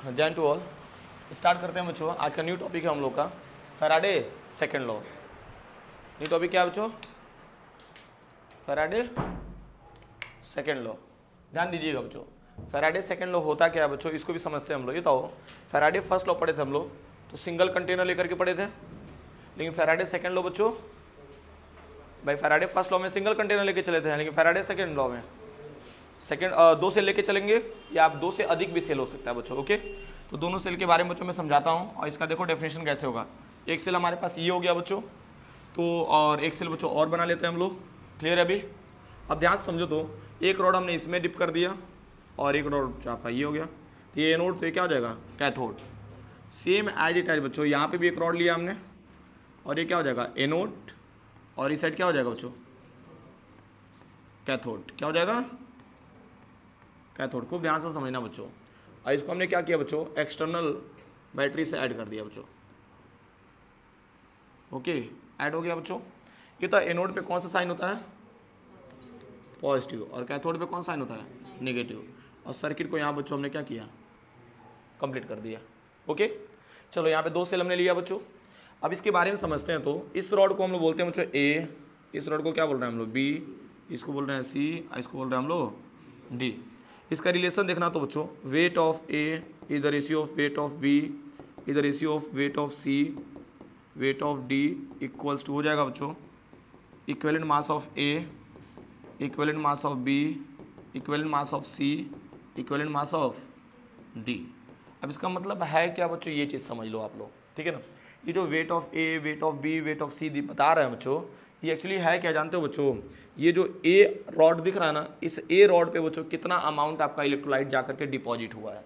Jain to all. Start करते हैं बच्चों। आज का न्यू टॉपिक है हम लोग का Faraday second law. New topic क्या है बच्चों? Faraday second law. ध्यान दीजिएगा बच्चों, फैराडे सेकंड लॉ होता क्या है बच्चों, इसको भी समझते हैं हम लोग। ये तो फैराडे फर्स्ट लॉ पढ़े थे हम लोग, तो सिंगल कंटेनर लेकर के पढ़े थे। लेकिन फैराडे सेकंड लॉ बच्चों, भाई फैराडे फर्स्ट लॉ में सिंगल कंटेनर लेके चले थे, लेकिन फैराडे सेकंड लॉ में सेकंड दो सेल लेके चलेंगे, या आप दो से अधिक भी सेल हो सकता है बच्चों। ओके, तो दोनों सेल के बारे में बच्चों मैं समझाता हूँ, और इसका देखो डेफिनेशन कैसे होगा। एक सेल हमारे पास ये हो गया बच्चों, तो और एक सेल बच्चों और बना लेते हैं हम लोग। क्लियर है अभी? अब ध्यान से समझो, तो एक रॉड हमने इसमें डिप कर दिया और एक रॉड आपका ये हो गया, तो ये एनोड, तो ये क्या हो जाएगा? Cathode. Same as it as बच्चों, यहाँ पे भी एक रॉड लिया हमने और ये क्या हो जाएगा? एनोड, और इस साइड क्या हो जाएगा बच्चों? कैथोड। क्या हो जाएगा? कैथोड। खूब ध्यान से समझना बच्चों। और इसको हमने क्या किया बच्चों? एक्सटर्नल बैटरी से ऐड कर दिया बच्चों। ओके, ऐड हो गया बच्चों। ये तो एनोड पे कौन सा साइन होता है? पॉजिटिव, और कैथोड पे कौन सा साइन होता है? नेगेटिव। और सर्किट को यहाँ बच्चों हमने क्या किया? कंप्लीट कर दिया। ओके, चलो यहाँ पे दो सेल हमने लिया बच्चों। अब इसके बारे में समझते हैं। तो इस रॉड को हम लोग बोलते हैं बच्चों ए, इस रॉड को क्या बोल रहे हैं हम लोग? बी, इसको बोल रहे हैं सी, इसको बोल रहे हैं हम लोग डी। इसका रिलेशन देखना तो बच्चों, weight of A is the ratio of weight of B is the ratio of weight of C weight of D equals to हो जाएगा बच्चों equivalent mass of A equivalent mass of B equivalent mass of C equivalent mass of D. अब इसका मतलब है क्या बच्चों? ये चीज़ समझ लो आप लोग, ठीक है ना। ये जो weight of A, weight of B, weight of C बता रहे हैं बच्चों, ये एक्चुअली है क्या जानते हो बच्चों? ये जो ए रॉड दिख रहा है ना, इस ए रॉड पे बच्चों कितना अमाउंट आपका इलेक्ट्रोलाइट जाकर के डिपॉजिट हुआ है।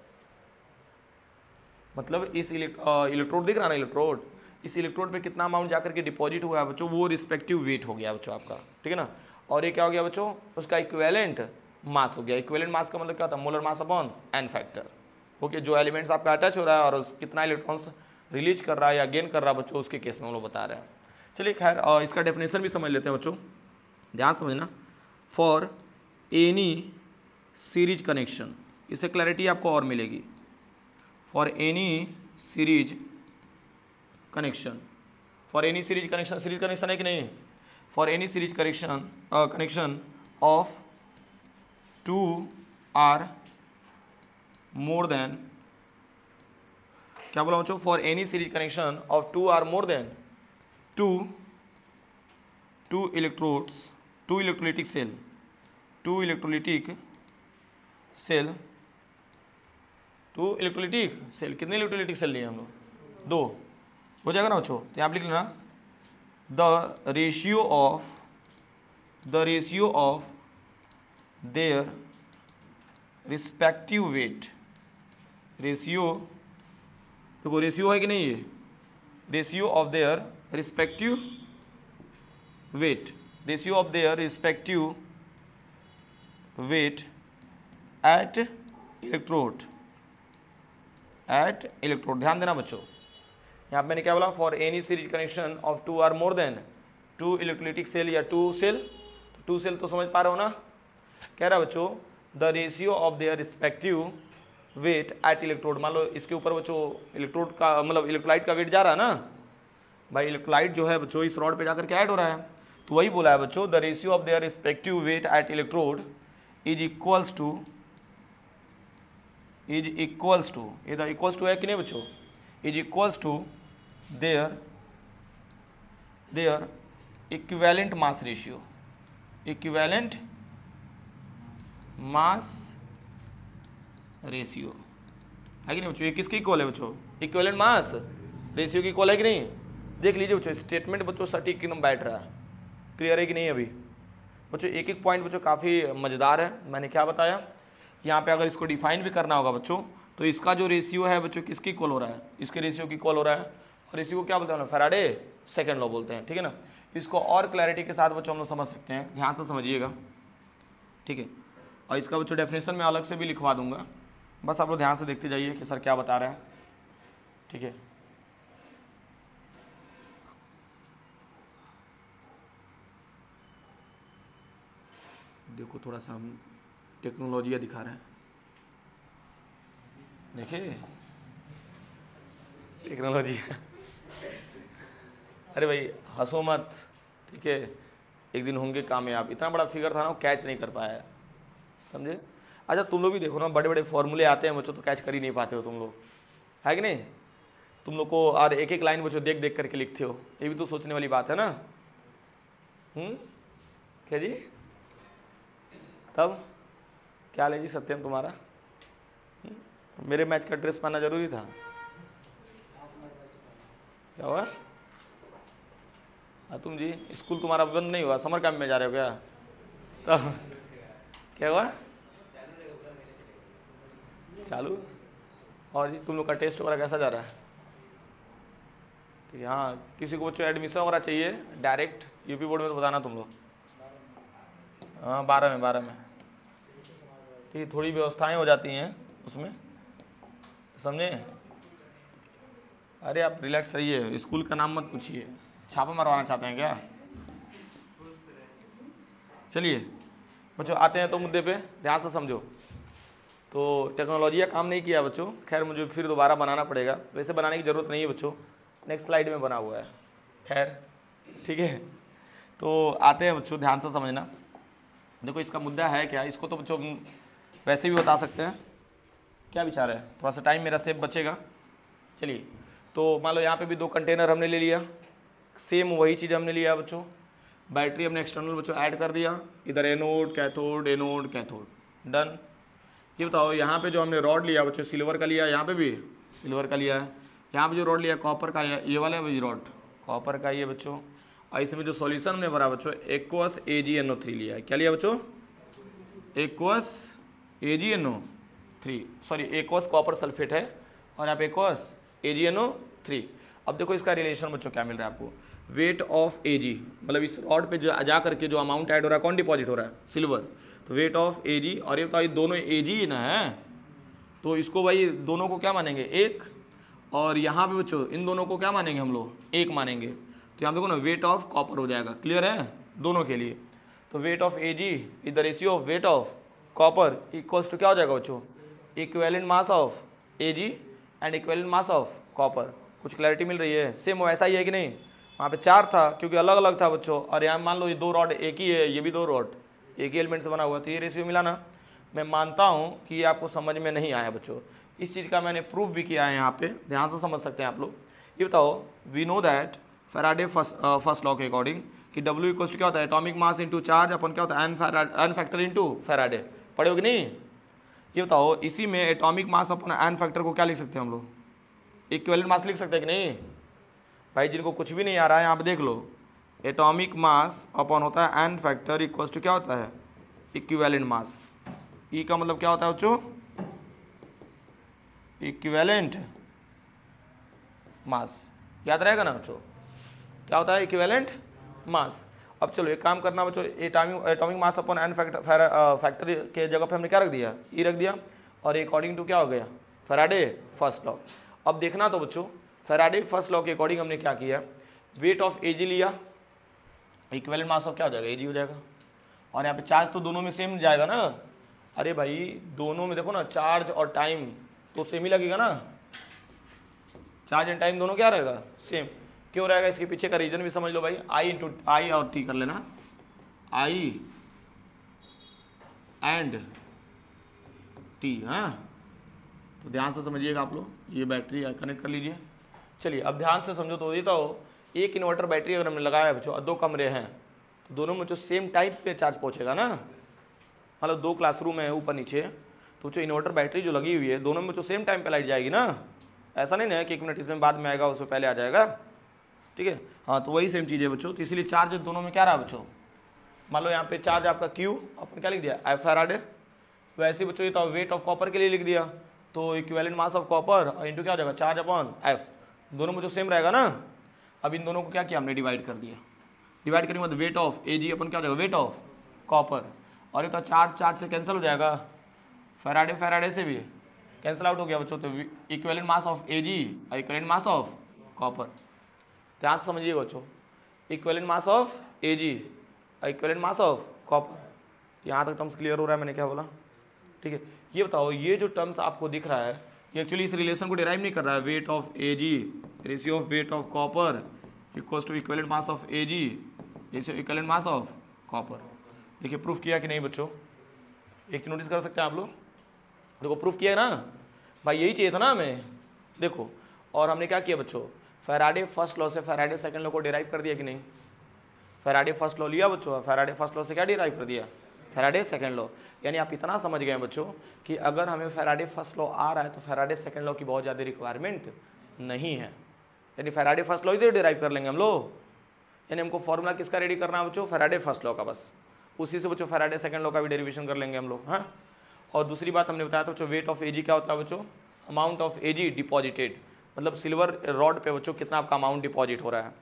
मतलब इस इलेक्ट्रोड दिख रहा है ना, इलेक्ट्रोड, इस इलेक्ट्रोड पे कितना अमाउंट जाकर के डिपॉजिट हुआ है बच्चों, वो रिस्पेक्टिव वेट हो गया बच्चों आपका, ठीक है ना। और ये क्या हो गया बच्चों? उसका इक्विवेलेंट मास हो गया। इक्विवेलेंट मास का मतलब क्या होता है? Molar mass upon n factor. Okay, जो एलिमेंट्स आपका अटैच हो रहा है और कितना इलेक्ट्रॉन्स रिलीज कर रहा है या गेन कर रहा है बच्चों, उसके केस में हम लोग बता रहे हैं। चलिए खैर, इसका डेफिनेशन भी समझ लेते हैं बच्चों। ध्यान समझना, फॉर एनी सीरीज कनेक्शन, इससे क्लैरिटी आपको और मिलेगी। For any series connection, for any series connection, series connection है कि नहीं? For any series connection of two or more than, क्या बोला बच्चों? For any series connection of two or more than two electrodes, two electrolytic cell, two electrolytic cell, two electrolytic cell. कितने electrolytic cell लिए हम लोग? दो। हो जाएगा ना बच्चों? तो यहाँ लिख लेना, the ratio of their respective weight, ratio, देखो रेशियो है कि नहीं? ये ratio of their respective weight, ratio of their respective weight at electrode, ध्यान देना बच्चों। यहाँ पे मैंने क्या बोला? For any series connection of two or more than two electrolytic cell या टू सेल। टू सेल तो समझ पा रहे हो ना? कह रहा है बच्चों, the ratio of their respective weight at electrode. मान लो इसके ऊपर बच्चों इलेक्ट्रोड का मतलब इलेक्ट्रोलाइट का वेट जा रहा है ना भाई, इलेक्ट्रोलाइट जो है बच्चों इस रॉड पे जाकर के ऐड हो रहा है, तो वही बोला है बच्चों, the ratio of their respective weight at electrode is equals to, ये द इक्वल्स टू है कि नहीं बच्चों? Is equals to their equivalent mass ratio, equivalent mass ratio है कि नहीं बच्चों? ये किसकी इक्वल है बच्चों? इक्विवेलेंट मास रेशियो की इक्वल है कि नहीं? देख लीजिए बच्चों, स्टेटमेंट बच्चों सटीक एकदम बैठ रहा है। क्लियर है कि नहीं? अभी बच्चों एक एक पॉइंट बच्चों काफ़ी मज़ेदार है। मैंने क्या बताया यहाँ पे, अगर इसको डिफाइन भी करना होगा बच्चों, तो इसका जो रेशियो है बच्चों किसकी इक्वल हो रहा है? इसके रेशियो की इक्वल हो रहा है। और रेशियो को क्या बोलते हैं? फैराडे सेकंड लॉ बोलते हैं, ठीक है ना। इसको और क्लैरिटी के साथ बच्चों हम लोग समझ सकते हैं, ध्यान से समझिएगा, ठीक है। और इसका बच्चों डेफिनेशन मैं अलग से भी लिखवा दूंगा, बस आप लोग ध्यान से देखते जाइए कि सर क्या बता रहे हैं, ठीक है। देखो थोड़ा सा हम टेक्नोलॉजी दिखा रहे हैं, देखिए टेक्नोलॉजी। अरे भाई हंसो मत, ठीक है, एक दिन होंगे कामयाब। इतना बड़ा फिगर था ना, वो कैच नहीं कर पाया, समझे। अच्छा तुम लोग भी देखो ना, बड़े बड़े फॉर्मूले आते हैं बच्चों तो कैच कर ही नहीं पाते हो तुम लोग, है कि नहीं। तुम लोग को और एक एक लाइन बच्चों देख देख करके लिखते हो, ये भी तो सोचने वाली बात है ना। क्या जी, तब क्या ले जी सत्यम तुम्हारा? मेरे मैच का ड्रेस पहनना जरूरी था? क्या हुआ? तुम जी स्कूल तुम्हारा बंद नहीं हुआ, समर कैंप में जा रहे हो क्या? तब क्या हुआ? चालू। और जी तुम लोग का टेस्ट वगैरह कैसा जा रहा है? ठीक है। हाँ, किसी को बच्चों एडमिशन वगैरह चाहिए डायरेक्ट यूपी बोर्ड में तो बताना तुम लोग। हाँ 12 में ठीक है, थोड़ी व्यवस्थाएं हो जाती हैं उसमें, समझे। अरे आप रिलैक्स रहिए, स्कूल का नाम मत पूछिए, छापा मरवाना चाहते हैं क्या? चलिए बच्चों आते हैं तो मुद्दे पे, ध्यान से समझो। तो टेक्नोलॉजी का काम नहीं किया बच्चों, खैर मुझे फिर दोबारा बनाना पड़ेगा, वैसे बनाने की ज़रूरत नहीं है बच्चों, नेक्स्ट स्लाइड में बना हुआ है, खैर ठीक है। तो आते हैं बच्चों, ध्यान से समझना। देखो इसका मुद्दा है क्या, इसको तो बच्चों वैसे भी बता सकते हैं, क्या विचार है, थोड़ा सा टाइम मेरा सेफ बचेगा। चलिए तो मान लो यहाँ पे भी 2 कंटेनर हमने ले लिया, सेम वही चीज़ हमने लिया बच्चों, बैटरी हमने एक्सटर्नल बच्चों ऐड कर दिया, इधर anode cathode anode cathode, done. ये बताओ यहाँ पे जो हमने रॉड लिया बच्चों, सिल्वर का लिया, यहाँ पे भी सिल्वर का लिया है, यहाँ पे जो रॉड लिया कॉपर का, ये वाला है रॉड कॉपर का ही है बच्चों। और इसमें जो सॉल्यूशन हमने भरा बच्चों एक्वस AgNO3 लिया है, क्या लिया बच्चों? Aqueous AgNO3, sorry aqueous copper sulphate है और यहाँ पे एक्वस AgNO3। अब देखो इसका रिलेशन बच्चों क्या मिल रहा है आपको, वेट ऑफ Ag, मतलब इस रॉड पे जो जा करके जो अमाउंट ऐड हो रहा है, कौन डिपॉजिट हो रहा है? सिल्वर। तो वेट ऑफ Ag, और ये बताइए दोनों Ag ना है, तो इसको भाई दोनों को क्या मानेंगे? एक। और यहाँ पे बच्चों इन दोनों को क्या मानेंगे हम लोग? एक मानेंगे। तो यहाँ देखो ना वेट ऑफ कॉपर हो जाएगा, क्लियर है दोनों के लिए। तो weight of Ag is the ratio of weight of copper equals to क्या हो जाएगा बच्चों? Equivalent mass of Ag and equivalent mass of copper. कुछ क्लैरिटी मिल रही है? सेम वैसा ही है कि नहीं? वहाँ पे 4 था क्योंकि अलग अलग था बच्चों, और यहाँ मान लो ये 2 रॉड एक ही है, ये भी 2 रॉड एक ही एलिमेंट से बना हुआ, तो ये रेशियो मिला ना। मैं मानता हूँ कि ये आपको समझ में नहीं आया बच्चों, इस चीज़ का मैंने प्रूफ भी किया है यहाँ पे, ध्यान से समझ सकते हैं आप लोग। ये बताओ, we know that Faraday first law के अकॉर्डिंग कि W इक्वल्स टू क्या होता है? एटॉमिक मास इंटू चार्ज अपन क्या होता है? N factor into Faraday. पढ़े हो कि नहीं? ये बताओ इसी में एटॉमिक मास अपन एन फैक्टर को क्या लिख सकते हैं हम लोग? इक्विवेलेंट मास लिख सकते हैं कि नहीं? भाई जिनको कुछ भी नहीं आ रहा है यहाँ पे देख लो, एटॉमिक मास अपन होता है एन फैक्टर इक्वल्स टू क्या होता है? Equivalent mass. ई का मतलब क्या होता है बच्चों? इक्विवेलेंट मास, याद रहेगा ना बच्चों? क्या होता है? Equivalent mass. अब चलो एक काम करना बच्चों, एटॉमिक मास अपन एन फैक्टर के जगह पे हमने क्या रख दिया? ई रख दिया, और अकॉर्डिंग टू क्या हो गया? Faraday first law. अब देखना तो बच्चों, फैराडे फर्स्ट लॉ के अकॉर्डिंग हमने क्या किया? वेट ऑफ Ag लिया, इक्विवेलेंट मास ऑफ क्या हो जाएगा? Ag हो जाएगा। और यहाँ पे चार्ज तो दोनों में सेम जाएगा ना। अरे भाई दोनों में देखो ना, चार्ज और टाइम तो सेम ही लगेगा ना, चार्ज एंड टाइम दोनों क्या रहेगा? सेम। क्यों रहेगा? इसके पीछे का रीजन भी समझ लो भाई, I इंटू आई और T कर लेना, I एंड T। हाँ तो ध्यान से समझिएगा आप लोग, ये बैटरी कनेक्ट कर लीजिए। चलिए अब ध्यान से समझो। तो ये तो एक इन्वर्टर बैटरी अगर हमने लगाया है बच्चों, 2 कमरे हैं, तो दोनों में जो सेम टाइप पे चार्ज पहुंचेगा ना, मतलब 2 क्लासरूम है ऊपर नीचे, तो जो इन्वर्टर बैटरी जो लगी हुई है दोनों में जो सेम टाइम पे लाइट जाएगी ना, ऐसा नहीं ना है कि 1 मिनट इसमें बाद में आएगा उससे पहले आ जाएगा, ठीक है। हाँ तो वही सेम चीज़ है बच्चों, तो इसीलिए चार्ज दोनों में क्या रहा बच्चों? मान लो यहाँ पे चार्ज आपका Q, अपन क्या लिख दिया? F Faraday. वैसे ही बच्चों ये तो वेट ऑफ कॉपर के लिए लिख दिया, तो equivalent mass of copper into क्या हो जाएगा? चार्ज अपॉन F, दोनों में जो सेम रहेगा ना। अब इन दोनों को क्या किया हमने? डिवाइड कर दिया। डिवाइड करने के बाद वेट ऑफ Ag अपन क्या हो जाएगा? वेट ऑफ कॉपर, और ये तो चार्ज से कैंसिल हो जाएगा, फैराडे से भी कैंसिल आउट हो गया बच्चों। तो इक्विवेलेंट मास ऑफ Ag और इक्विवेलेंट मास ऑफ कॉपर, ध्यान से समझिएगा बच्चों, इक्विवेलेंट मास ऑफ Ag और इक्विवेलेंट मास ऑफ कॉपर। यहाँ तक टर्म्स क्लियर हो रहा है मैंने क्या बोला? ठीक है। ये बताओ, ये जो टर्म्स आपको दिख रहा है, ये एक्चुअली इस रिलेशन को डिराइव नहीं कर रहा है, weight of Ag ratio of weight of copper equals to equivalent mass of Ag ratio equivalent mass of copper. देखिए प्रूफ किया कि नहीं बच्चों, एक चीज नोटिस कर सकते हैं आप लोग, देखो प्रूफ किया है ना भाई, यही चाहिए था ना हमें। देखो और हमने क्या किया बच्चों, फैराडे फर्स्ट लॉ से फैराडे सेकंड लॉ को डिराइव कर दिया कि नहीं, फैराडे फर्स्ट लॉ लिया बच्चों, फैराडे फर्स्ट लॉ से क्या डिराइव कर दिया, फैराडे सेकंड लॉ। यानी आप इतना समझ गए बच्चों कि अगर हमें फैराडे फर्स्ट लॉ आ रहा है तो फैराडे सेकंड लॉ की बहुत ज़्यादा रिक्वायरमेंट नहीं है, यानी फैराडे फर्स्ट लॉ ही तो डिराइव कर लेंगे हम लोग। यानी हमको फॉर्मूला किसका रेडी करना है बच्चों, फैराडे फर्स्ट लॉ का, बस उसी से बच्चों फैराडे सेकंड लॉ का भी डेरिवेशन कर लेंगे हम लोग। हाँ, और दूसरी बात हमने बताया था बच्चों, वेट ऑफ Ag क्या होता है बच्चों, अमाउंट ऑफ Ag डिपॉजिटेड, मतलब सिल्वर रॉड पे बच्चों कितना आपका अमाउंट डिपॉजिट हो रहा है।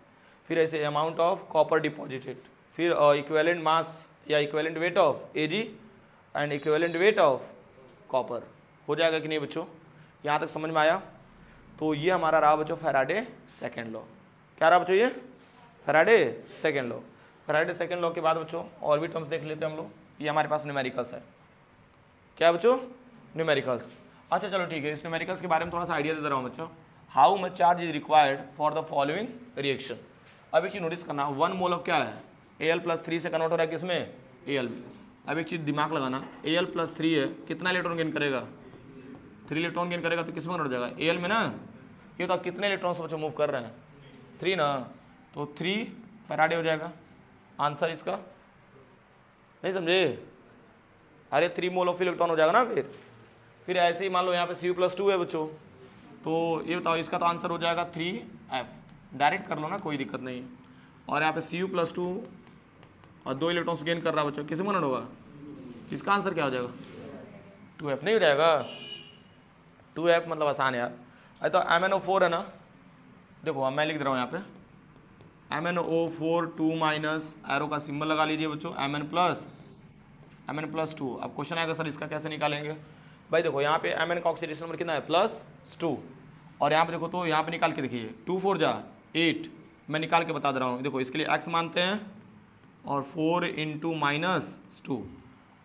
फिर ऐसे अमाउंट ऑफ कॉपर डिपॉजिटेड, फिर इक्विवेलेंट मास या equivalent weight of Ag and equivalent weight of copper. हो जाएगा कि नहीं बच्चों, यहाँ तक समझ में आया। तो ये हमारा रहा बच्चों फैराडे सेकंड लॉ। क्या रहा बच्चों, ये Faraday second law. Faraday second law के बाद बच्चों और भी टर्म्स देख लेते हैं हम लोग। ये हमारे पास न्यूमेरिकल्स है, क्या बच्चों, न्यूमेरिकल्स। अच्छा चलो ठीक है, इस न्यूमेरिकल्स के बारे में थोड़ा सा आइडिया दे रहा हूँ बच्चों। How much charge is required for the following reaction. अब एक चीज नोटिस करना, 1 मोल ऑफ क्या है, Al+3 से कन्वर्ट हो रहा है किसमें, Al में। अब एक चीज दिमाग लगाना, Al+3 है, कितना इलेक्ट्रॉन गेन करेगा, 3 इलेक्ट्रॉन गेन करेगा, तो किसमें कन्वर्ट हो जाएगा, Al में ना। ये तो कितने इलेक्ट्रॉन्स बच्चों मूव कर रहे हैं, 3 ना, तो 3 फैराडे हो जाएगा आंसर इसका। नहीं समझे, अरे 3 मोल ऑफ इलेक्ट्रॉन हो जाएगा ना। फिर ऐसे ही मान लो यहाँ पे Cu+2 है बच्चों, तो ये बताओ इसका तो आंसर हो जाएगा 3F, डायरेक्ट कर लो ना, कोई दिक्कत नहीं। और यहाँ पे Cu+2 और 2 इलेक्ट्रॉन्स गेन कर रहा है बच्चों, किसे कन्वर्ट होगा, इसका आंसर क्या हो जाएगा, 2F नहीं हो जाएगा, 2F मतलब आसान है यार। अरे तो MnO4 है ना, देखो अब मैं लिख दे रहा हूँ यहाँ पे MnO4 2- एरो का सिंबल लगा लीजिए बच्चों, Mn+2। अब क्वेश्चन आएगा सर इसका कैसे निकालेंगे भाई। देखो यहाँ पे Mn का ऑक्सीडेशन नंबर कितना है, +2, और यहाँ पे देखो तो यहाँ पे निकाल के देखिए 2 4 जा 8, मैं निकाल के बता दे रहा हूँ। देखो इसके लिए x मानते हैं और 4 × -2,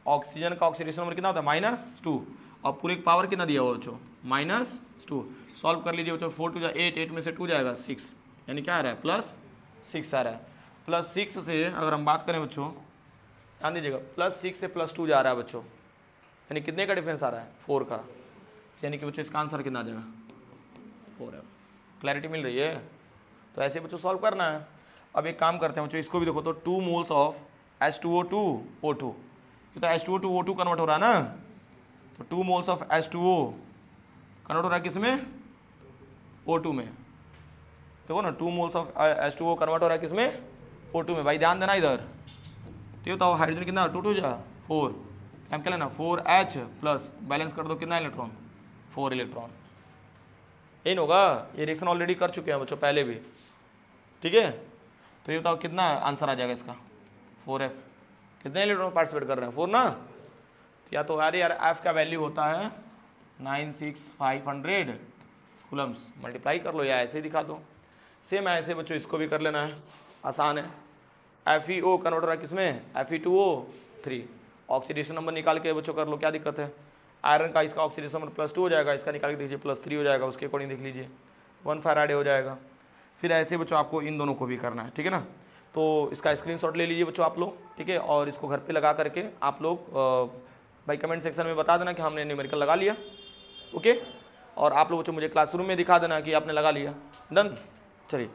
ऑक्सीजन का ऑक्सीडेशन नंबर कितना होता है, -2, और पूरे पावर कितना दिया हुआ बच्चों, -2। सॉल्व कर लीजिए बच्चों, 4 2 जा 8, 8 में से 2 जाएगा 6, यानी क्या आ रहा है, +6 आ रहा है। +6 से अगर हम बात करें बच्चों, ध्यान दीजिएगा, +6 से +2 जा रहा है बच्चों, यानी कितने का डिफरेंस आ रहा है, 4 का, यानी कि बच्चों इसका आंसर कितना आ जाएगा, 4F। क्लैरिटी मिल रही है, तो ऐसे बच्चों सॉल्व करना है। अब एक काम करते हैं बच्चों, इसको भी देखो तो 2 मोल्स ऑफ H2O2 O2, ये तो H2O2 O2 कन्वर्ट हो रहा है ना, तो 2 मोल्स ऑफ H2O कन्वर्ट हो रहा है किसमें, O2 में। देखो ना 2 मोल्स ऑफ H2O कन्वर्ट हो रहा है किसमें, O2 में। भाई ध्यान देना इधर, तो ये बताओ हाइड्रोजन कितना, 2 2 जा 4, हम क्या लेना 4H प्लस बैलेंस कर दो कितना इलेक्ट्रॉन, 4 इलेक्ट्रॉन। इन होगा, ये रिएक्शन ऑलरेडी कर चुके हैं बच्चों पहले भी, ठीक है। तो ये बताओ कितना आंसर आ जाएगा इसका, 4F। कितने इलेक्ट्रॉन पार्टिसिपेट कर रहे हैं, 4 ना। या तो यार F का वैल्यू होता है 96500 कूलम्स, मल्टीप्लाई कर लो या ऐसे ही दिखा दो। सेम ऐसे बच्चों इसको भी कर लेना है, आसान है। FeO कन्वर्ट हो रहा है किसमें, Fe2O3, ऑक्सीडेशन नंबर निकाल के बच्चों कर लो, क्या दिक्कत है। आयरन का इसका ऑक्सीडेशन नंबर +2 हो जाएगा, इसका निकाल के देखिए +3 हो जाएगा, उसके अकॉर्डिंग देख लीजिए 1 फैराडे हो जाएगा। फिर ऐसे बच्चों आपको इन दोनों को भी करना है, ठीक है ना। तो इसका स्क्रीनशॉट ले लीजिए बच्चों आप लोग, ठीक है, और इसको घर पे लगा करके आप लोग भाई कमेंट सेक्शन में बता देना कि हमने न्यूमेरिकल लगा लिया, ओके। और आप लोग बच्चों मुझे क्लासरूम में दिखा देना कि आपने लगा लिया, डन। चलिए।